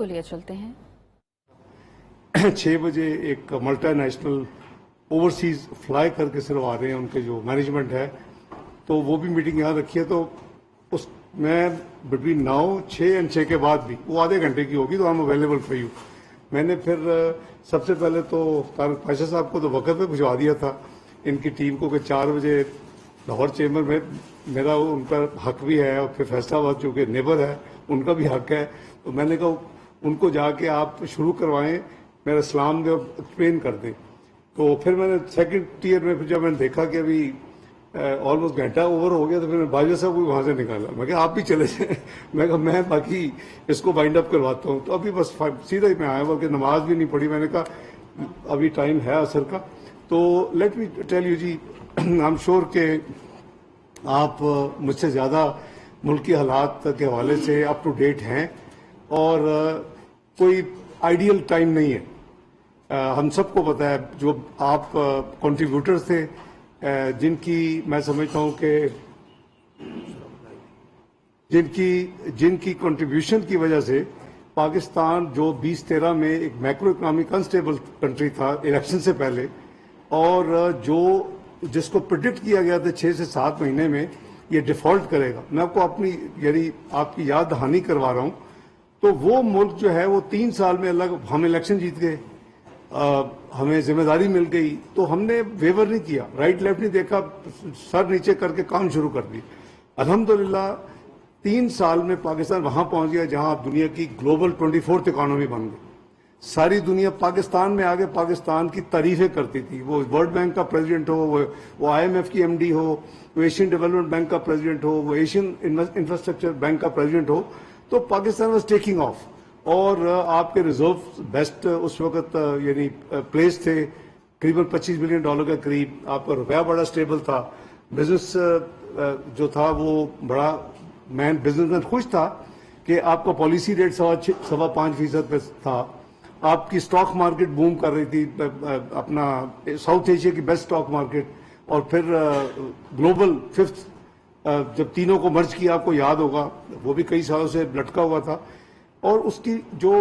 کو لیے چلتے ہیں۔ 6 بجے ایک ملٹی نیشنل اوورسیز فلائی کر کے صرف آ رہے ہیں، ان کے جو مینجمنٹ ہے، تو وہ بھی میٹنگ یہاں رکھی ہے، تو اس میں بٹوین 9, 6 and 6 کے بعد بھی وہ آدھے گھنٹے کی ہوگی، تو ہم اویلیبل فار یو۔ میں نے پھر سب سے پہلے تو طارق پاشا صاحب کو تو وقت پہ بھجوا دیا تھا ان کی ٹیم کو کہ 4 بجے لاہور چیمبر میں، میرا ان کا حق بھی ہے، اور پھر فیصلہ آباد چونکہ نیبر ہے ان کا بھی حق ہے، تو میں نے کہا ان کو جا کے آپ شروع کروائیں، میرا سلام دے اور ایکسپلین کر دیں۔ تو پھر میں نے سیکنڈ ٹیئر میں پھر جب میں نے دیکھا کہ ابھی آلموسٹ گھنٹہ اوور ہو گیا، تو پھر میں باجوہ صاحب کو وہاں سے نکالا، میں کہا آپ بھی چلے جائیں، میں کہا میں باقی اس کو بائنڈ اپ کرواتا ہوں۔ تو ابھی بس سیدھا ہی میں آیا، بلکہ نماز بھی نہیں پڑھی، میں نے کہا ابھی ٹائم ہے عصر کا۔ تو لیٹ می ٹیل یو جی، آئی ایم شیور کہ آپ مجھ سے زیادہ ملک کے حالات کے حوالے سے اپ ٹو ڈیٹ ہیں، اور کوئی آئیڈیل ٹائم نہیں ہے، ہم سب کو پتا ہے۔ جو آپ کنٹریبیوٹرز تھے، جن کی میں سمجھتا ہوں کہ جن کی کنٹریبیوشن کی وجہ سے پاکستان جو 2013 میں ایک میکرو اکنامک انسٹیبل کنٹری تھا الیکشن سے پہلے، اور جس کو پریڈکٹ کیا گیا تھا 6 سے 7 مہینے میں یہ ڈیفالٹ کرے گا، میں آپ کو اپنی آپ کی یاد دہانی کروا رہا ہوں، تو وہ ملک جو ہے وہ 3 سال میں ہم الیکشن جیت گئے، ہمیں ذمہ داری مل گئی، تو ہم نے ویور نہیں کیا، رائٹ لیفٹ نہیں دیکھا، سر نیچے کر کے کام شروع کر دی۔ الحمدللہ 3 سال میں پاکستان وہاں پہنچ گیا جہاں اب دنیا کی گلوبل 24th اکانومی بن گئی۔ ساری دنیا پاکستان میں آگے پاکستان کی تعریفیں کرتی تھی، وہ ورلڈ بینک کا پریزیڈنٹ ہو، وہ IMF کی MD ہو، وہ ایشین ڈیولپمنٹ بینک کا پریزیڈنٹ ہو، وہ ایشین انفراسٹرکچر بینک کا پریزیڈنٹ ہو، تو پاکستان واز ٹیکنگ آف، اور آپ کے ریزرو بیسٹ اس وقت پلیس تھے، قریباً $25 بلین کے قریب، آپ کا روپیہ بڑا اسٹیبل تھا، بزنس جو تھا وہ بڑا، بزنس مین خوش تھا کہ آپ کا پالیسی ریٹ 5.25% پہ تھا، آپ کی سٹاک مارکیٹ بوم کر رہی تھی، اپنا ساؤتھ ایشیا کی بیسٹ سٹاک مارکیٹ، اور پھر گلوبل 5th، جب تینوں کو مرج کیا آپ کو یاد ہوگا، وہ بھی کئی سالوں سے لٹکا ہوا تھا، اور اس کی جو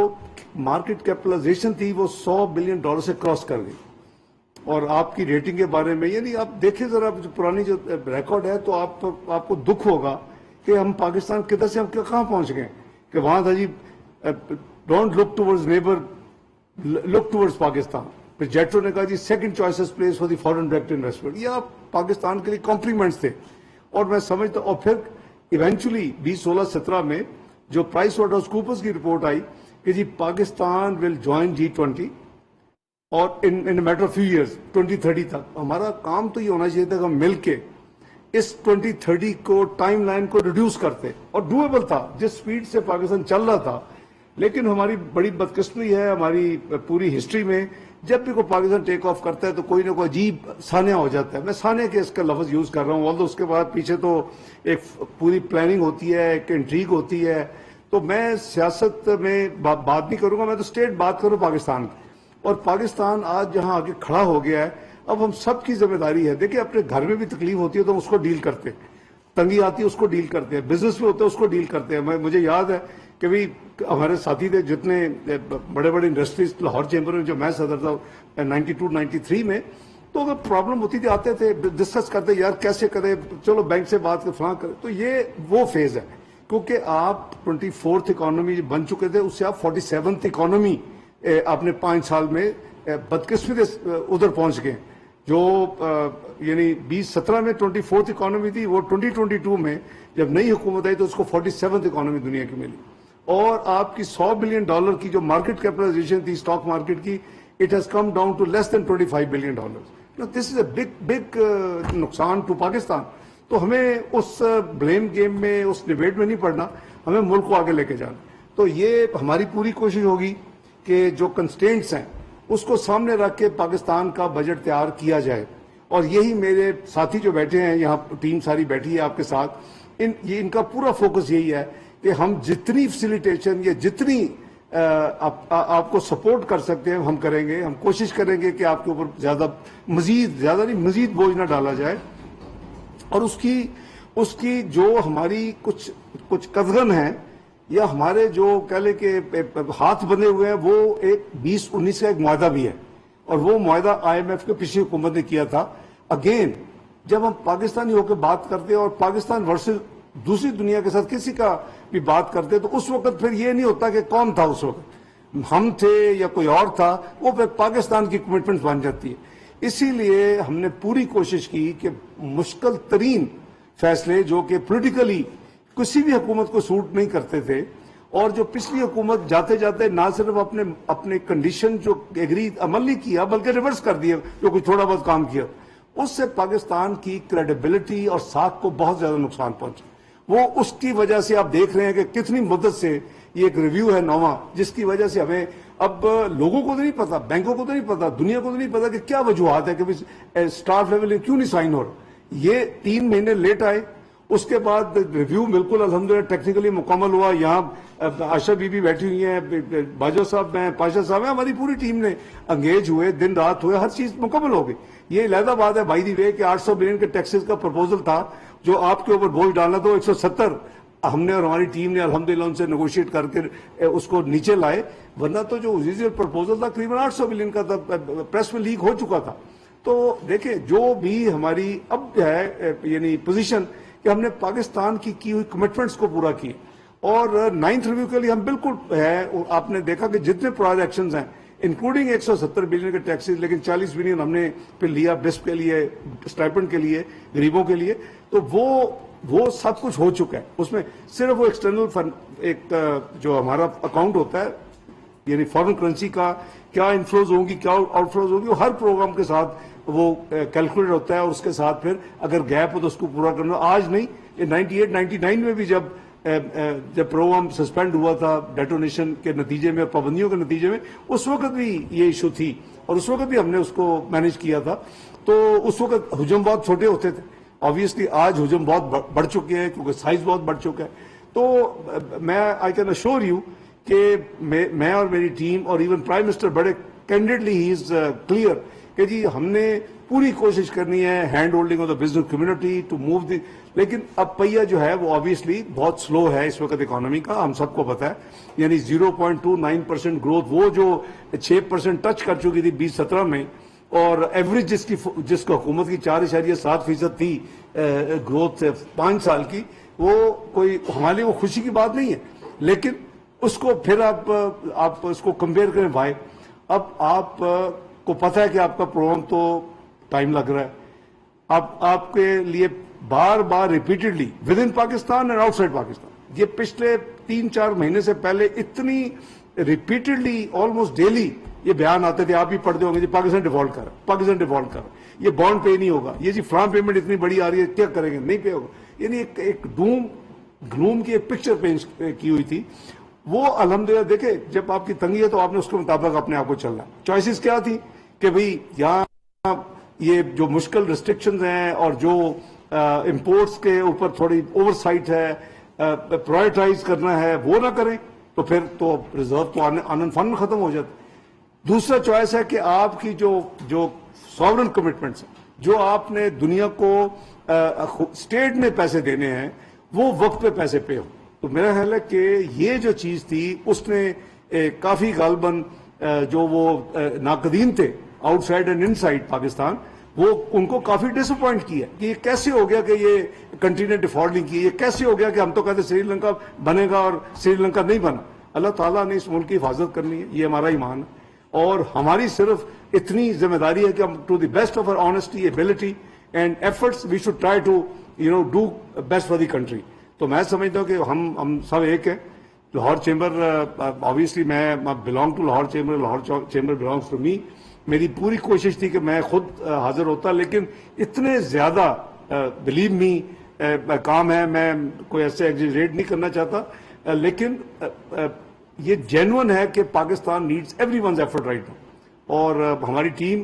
مارکیٹ کیپٹلائزیشن تھی وہ $100 بلین سے کراس کر گئی۔ اور آپ کی ریٹنگ کے بارے میں آپ دیکھیں ذرا پرانی جو ریکارڈ ہے، تو آپ کو دکھ ہوگا کہ ہم پاکستان کدھر سے ہم کہاں پہنچ گئے، کہ وہاں تھا جی don't look towards neighbour, look towards Pakistan, پھر جیٹرو نے کہا جی second choices place for the foreign direct investment, یہ آپ پاکستان کے لیے کمپلیمنٹس تھے۔ اور میں سمجھتا ہوں، اور پھر ایونچولی 2016-17 میں جو پرائس واٹرز کوپرز کی رپورٹ آئی کہ جی پاکستان ول جوائن G20، اور in matter of few years 2030 تک۔ ہمارا کام تو یہ ہونا چاہیے تھا کہ ہم مل کے اس 2030 کو ٹائم لائن کو ریڈیوس کرتے، اور ڈویبل تھا جس سپیڈ سے پاکستان چل رہا تھا۔ لیکن ہماری بڑی بدقسمتی ہے، ہماری پوری ہسٹری میں جب بھی کوئی پاکستان ٹیک آف کرتا ہے تو کوئی نہ کوئی عجیب سانحہ ہو جاتا ہے۔ میں سانحے کے اس کا لفظ یوز کر رہا ہوں، اور اس کے بعد پیچھے تو ایک پوری پلاننگ ہوتی ہے، ایک انٹریگ ہوتی ہے۔ تو میں سیاست میں بات نہیں کروں گا، میں تو اسٹیٹ بات کروں پاکستان کی، اور پاکستان آج جہاں آگے کھڑا ہو گیا ہے، اب ہم سب کی ذمہ داری ہے۔ دیکھیں اپنے گھر میں بھی تکلیف ہوتی ہے تو ہم اس کو ڈیل کرتے ہیں، تنگی آتی ہے اس کو ڈیل کرتے ہیں، بزنس میں ہوتا ہے اس کو ڈیل کرتے ہیں۔ مجھے یاد ہے کہ بھی ہمارے ساتھی تھے جتنے بڑے بڑے انڈسٹریز لاہور چیمبر میں جو میں صدر تھا 92-93 میں، تو اگر پرابلم ہوتی تھی آتے تھے ڈسکس کرتے، یار کیسے کریں، چلو بینک سے بات کر فلاں کریں۔ تو یہ وہ فیز ہے، کیونکہ آپ 24th اکانومی بن چکے تھے، اس سے آپ 47th اکانومی اپنے 5 سال میں بدقسمتی ادھر پہنچ گئے۔ جو 2017 میں 24th اکانومی تھی، وہ 2022 میں جب نئی حکومت آئی تو اس کو 47th اکانومی دنیا کی ملی، اور آپ کی $100 بلین کی جو مارکیٹ کیپٹلائزیشن تھی اسٹاک مارکیٹ کی، it has come down to less than $25 billion. This is a big نقصان ٹو پاکستان۔ تو ہمیں اس بلیم گیم میں، اس ڈیبیٹ میں نہیں پڑنا، ہمیں ملک کو آگے لے کے جانا۔ تو یہ ہماری پوری کوشش ہوگی کہ جو کنسٹینٹس ہیں اس کو سامنے رکھ کے پاکستان کا بجٹ تیار کیا جائے، اور یہی میرے ساتھی جو بیٹھے ہیں یہاں، ٹیم ساری بیٹھی ہے آپ کے ساتھ، ان کا پورا فوکس یہی ہے کہ ہم جتنی فیسیلیٹیشن یا جتنی آپ کو سپورٹ کر سکتے ہیں ہم کریں گے۔ ہم کوشش کریں گے کہ آپ کے اوپر مزید بوجھ نہ ڈالا جائے، اور اس کی جو ہماری کچھ قدغن ہیں یا ہمارے جو کہہ لیں کہ ہاتھ بندے ہوئے ہیں وہ ایک 2019 کا ایک معاہدہ بھی ہے, اور وہ معاہدہ IMF کے پچھلی حکومت نے کیا تھا. اگین جب ہم پاکستانی ہو کے بات کرتے ہیں اور پاکستان ورسز دوسری دنیا کے ساتھ کسی کا بھی بات کرتے تو اس وقت پھر یہ نہیں ہوتا کہ کون تھا اس وقت, ہم تھے یا کوئی اور تھا, وہ پھر پاکستان کی کمٹمنٹ بن جاتی ہے. اسی لیے ہم نے پوری کوشش کی کہ مشکل ترین فیصلے جو کہ پولیٹیکلی کسی بھی حکومت کو سوٹ نہیں کرتے تھے, اور جو پچھلی حکومت جاتے جاتے نہ صرف اپنے کنڈیشن جو ایگری عمل نہیں کیا بلکہ ریورس کر دیا, جو کچھ تھوڑا بہت کام کیا, اس سے پاکستان کی کریڈیبلٹی اور ساکھ کو بہت زیادہ نقصان پہنچا. وہ اس کی وجہ سے آپ دیکھ رہے ہیں کہ کتنی مدت سے یہ ایک ریویو ہے نواں, جس کی وجہ سے ہمیں اب لوگوں کو تو نہیں پتا, بینکوں کو تو نہیں پتا, دنیا کو تو نہیں پتا کہ کیا وجوہات ہے کہ اسٹاف لیول کیوں نہیں سائن ہو رہا. یہ 3 مہینے لیٹ آئے, اس کے بعد ریویو بالکل الحمدللہ ٹیکنیکلی مکمل ہوا. یہاں آشا بی بی بیٹھی ہوئی ہیں, باجوہ صاحب ہیں, پاشا صاحب ہیں, ہماری پوری ٹیم نے انگیج ہوئے, دن رات ہوئے, ہر چیز مکمل ہو گئی. یہ علیحدہ بات ہے بائی دی وے کہ 800 بلین کے ٹیکسز کا پرپوزل تھا جو آپ کے اوپر بوجھ ڈالنا, تو 170 ہم نے اور ہماری ٹیم نے الحمدللہ ان سے نیگوشیٹ کر کے اس کو نیچے لائے, ورنہ تو جو اوریجنل پرپوزل تھا قریباً 800 بلین کا تھا, پریس میں لیک ہو چکا تھا. تو دیکھیں جو بھی ہماری اب ہے یعنی پوزیشن کہ ہم نے پاکستان کی ہوئی کمٹمنٹس کو پورا کیا, اور 9th ریویو کے لیے ہم بالکل ہے. آپ نے دیکھا کہ جتنے پرائر ایکشنز ہیں انکلوڈنگ 170 بلین کے ٹیکسز, لیکن 40 بلین ہم نے پھر لیا بسپ کے لیے, اسٹائپنڈ کے لیے, غریبوں کے لیے, تو وہ سب کچھ ہو چکا ہے. اس میں صرف وہ ایکسٹرنل ایک جو ہمارا اکاؤنٹ ہوتا ہے یعنی فارن کرنسی کا کیا انفلوز ہوں گی کیا آؤٹ فلوز ہوگی, وہ ہر پروگرام کے ساتھ وہ کیلکولیٹ ہوتا ہے, اور اس کے ساتھ پھر اگر گیپ ہو تو اس کو پورا کرنا. آج نہیں, یہ 98 99 میں بھی جب پروگرام سسپینڈ ہوا تھا ڈیٹونیشن کے نتیجے میں اور پابندیوں کے نتیجے میں, اس وقت بھی یہ ایشو تھی اور اس وقت بھی ہم نے اس کو مینیج کیا تھا. تو اس وقت حجم بہت چھوٹے ہوتے تھے, آبویسلی آج حجم بہت بڑھ چکے ہیں کیونکہ سائز بہت بڑھ چکا ہے. تو میں آئی کین اشور یو کہ میں اور میری ٹیم اور ایون پرائم منسٹر بڑے کینڈیڈلی ہی از کلیئر کہ جی ہم نے پوری کوشش کرنی ہے hand holding of the business community to move the, لیکن اب پہیا جو ہے وہ آبویسلی بہت سلو ہے اس وقت اکانومی کا, ہم سب کو پتا ہے. یعنی 0.29% گروتھ, وہ جو 6% ٹچ کر چکی تھی 2017 میں, اور ایوریج جس کو حکومت کی 4.7% تھی گروتھ 5 سال کی, وہ کوئی ہمارے لیے وہ خوشی کی بات نہیں ہے. لیکن اس کو پھر آپ اس کو کمپیئر کریں بھائی, اب آپ کو پتا ہے کہ آپ کا پروگرام تو ٹائم لگ رہا ہے, اب آپ کے لیے بار بار repeatedly within Pakistan and outside Pakistan, یہ پچھلے 3-4 مہینے سے پہلے اتنی ریپیٹڈلی آلموسٹ ڈیلی یہ بیان آتے تھے, آپ بھی پڑھتے ہوں گے, جی پاکستان ڈیفالٹ کر رہا, پاکستان ڈیفالٹ کر رہا, یہ بانڈ پے نہیں ہوگا, یہ جی فلاں پیمنٹ اتنی بڑی آ رہی ہے کیا کریں گے, نہیں پے ہوگا. یعنی ایک گلوم کی ایک پکچر پینٹ کی ہوئی تھی. وہ الحمدللہ دیکھیں جب آپ کی تنگی ہے تو آپ نے اس کے مطابق اپنے آپ کو چلنا. چوائسز کیا تھی کہ بھئی یہاں یہ جو مشکل ریسٹرکشنز ہیں اور جو امپورٹس کے اوپر تھوڑی اوور سائٹ ہے, پرائرٹائز کرنا ہے, وہ نہ کریں تو پھر تو ریزرو تو آنن فن ختم ہو جاتا. دوسرا چوائس ہے کہ آپ کی جو ساورن کمٹمنٹس ہیں, جو آپ نے دنیا کو اسٹیٹ میں پیسے دینے ہیں, وہ وقت پہ پیسے پے ہو. تو میرا خیال ہے کہ یہ جو چیز تھی اس نے کافی غالباً جو وہ ناقدین تھے out side and in side Pakistan, وہ ان کو کافی ڈس اپوائنٹ کیا کہ یہ کیسے ہو گیا کہ یہ کنٹری نے ڈیفالٹ نہیں کی, یہ کیسے ہو گیا کہ ہم تو کہتے سری لنکا بنے گا اور سری لنکا نہیں بنا. اللہ تعالیٰ نے اس ملک کی حفاظت کرنی ہے, یہ ہمارا ایمان ہے, اور ہماری صرف اتنی ذمہ داری ہے کہ ہم to the best of our honesty ability and efforts we should try to do best for the country. تو میں سمجھتا ہوں کہ ہم سب ایک ہیں. لاہور چیمبر آبویسلی میں belong to Lahore chamber, Lahore chamber belongs to me. میری پوری کوشش تھی کہ میں خود حاضر ہوتا, لیکن اتنے زیادہ بلیو می کام ہے, میں کوئی ایسے ایگزیجریٹ نہیں کرنا چاہتا, لیکن یہ جینون ہے کہ Pakistan needs every one's effort right now. اور ہماری ٹیم,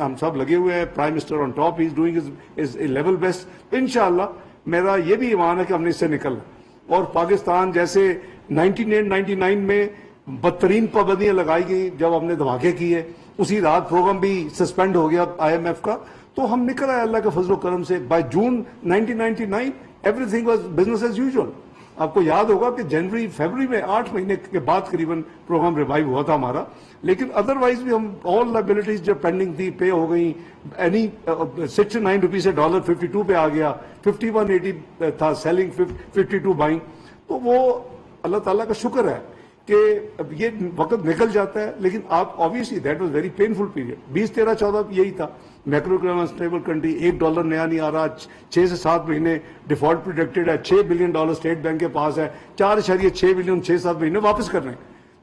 ہم سب لگے ہوئے ہیں, prime minister on top, he is doing his level best. انشاءاللہ میرا یہ بھی ایمان ہے کہ ہم نے اس سے نکلنا, اور پاکستان جیسے 1999 میں بدترین پابندیاں لگائی گئی جب ہم نے دھماکے کیے, اسی رات پروگرام بھی سسپینڈ ہو گیا IMF کا, تو ہم نکل آئے اللہ کے فضل و کرم سے. By June 1999 everything was business as usual. آپ کو یاد ہوگا کہ جنوری فیبرری میں 8 مہینے کے بعد قریباً پروگرام ریوائیو ہوا تھا ہمارا، لیکن ادروائز بھی ہم آل لائبلٹیز جو پینڈنگ تھی پے ہو گئی. 69 روپیز سے ڈالر 52 پہ آ گیا، 51.80 تھا سیلنگ، 52 بائنگ. تو وہ اللہ تعالیٰ کا شکر ہے کہ اب یہ وقت نکل جاتا ہے، لیکن آپ obviously that was very painful period. 20 13 14 یہی تھا، میکرو اکنامک انسٹیبل کنٹری، $1 نیا نہیں آ رہا، 6 سے 7 مہینے ڈیفالٹ پروڈکٹڈ ہے، $6 بلین اسٹیٹ بینک کے پاس ہے، 4.6 بلین 6-7 مہینے واپس کرنے.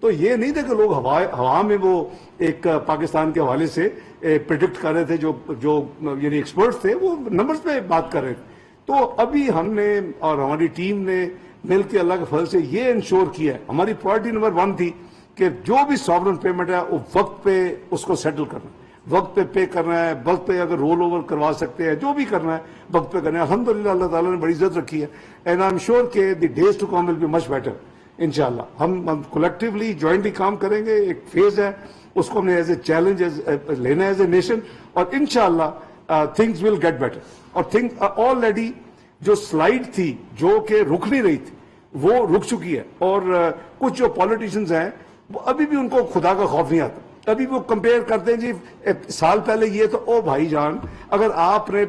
تو یہ نہیں تھا کہ لوگ ہوا میں وہ ایک پاکستان کے حوالے سے پریڈکٹ کر رہے تھے، جو یعنی ایکسپرٹس تھے وہ نمبرز پہ بات کر رہے تھے. تو ابھی ہم نے اور ہماری ٹیم نے مل کے اللہ کے فضل سے یہ انشور کیا ہے، ہماری پرائرٹی نمبر 1 تھی کہ جو بھی ساورن پیمنٹ ہے وہ وقت پہ اس کو سیٹل کرنا ہے، وقت پہ کرنا ہے، وقت پہ اگر رول اوور کروا سکتے ہیں جو بھی کرنا ہے وقت پہ کرنا ہے. الحمدللہ اللہ تعالیٰ نے بڑی عزت رکھی ہے، اینڈ آئی ایم شیور کہ the days to come will be much better انشاءاللہ. ہم کولیکٹیولی جوائنٹلی کام کریں گے. ایک فیز ہے اس کو ہم نے ایز اے چیلنج لینا ہے ایز اے نیشن، اور انشاءاللہ تھنگز ول گیٹ بیٹر. اور آلریڈی جو سلائیڈ تھی جو کہ رک نہیں رہی تھی وہ رک چکی ہے، اور کچھ جو پالیٹیشنز ہیں وہ ابھی بھی ان کو خدا کا خوف نہیں آتا. ابھی وہ کمپیئر کرتے ہیں جی سال پہلے یہ تو او بھائی جان اگر آپ نے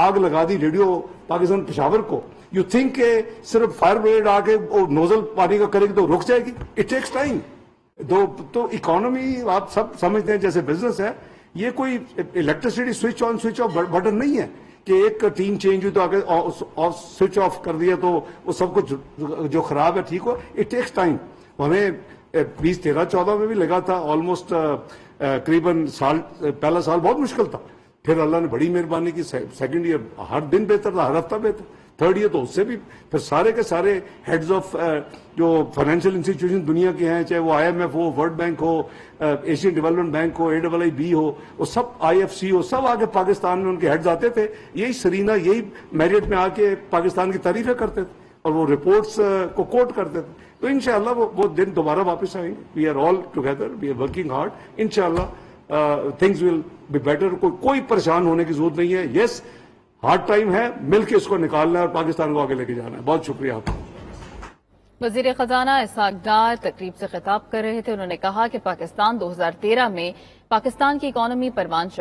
آگ لگا دی ریڈیو پاکستان پشاور کو، یو تھنک کہ صرف فائر بریگیڈ آ کے نوزل پانی کا کرے گی تو رک جائے گی؟ It takes time. تو اکانومی آپ سب سمجھتے ہیں جیسے بزنس ہے، یہ کوئی electricity switch on switch off button نہیں ہے کہ ایک ٹیم چینج ہوئی تو آگے سوئچ آف کر دیا تو وہ سب کچھ جو خراب ہے ٹھیک ہو. It takes time. ہمیں 20 13 14 میں بھی لگا تھا آلموسٹ قریباً پہلا سال بہت مشکل تھا، پھر اللہ نے بڑی مہربانی کی. سیکنڈ ایئر ہر دن بہتر تھا، ہر ہفتہ بہتر. تھرڈ ایئر تو اس سے بھی پھر سارے کے سارے ہیڈز آف جو فائنینشیل انسٹیٹیوشن دنیا کے ہیں، چاہے وہ IMF ہو، ورلڈ بینک ہو، ایشین ڈیولپمنٹ بینک ہو، AIIB ہو، وہ سب IFC ہو، سب آ کے پاکستان میں ان کے ہیڈز آتے تھے. یہی سرینا یہی میریٹ میں آ کے پاکستان کی تعریفیں کرتے تھے اور وہ رپورٹس کو کوٹ کرتے تھے. تو انشاءاللہ وہ دن دوبارہ واپس آئیں گے. We are all together, we are working hard. انشاءاللہ تھنگز ول بی بیٹر. کوئی پریشان ہونے کی ضرورت نہیں ہے. یس ہارڈ ٹائم ہے، مل کے اس کو نکالنا ہے اور پاکستان کو آگے لے کے جانا ہے. بہت شکریہ آپ کا. وزیر خزانہ اسحاق ڈار تقریب سے خطاب کر رہے تھے. انہوں نے کہا کہ پاکستان 2013 میں پاکستان کی اکانومی پروان چڑھ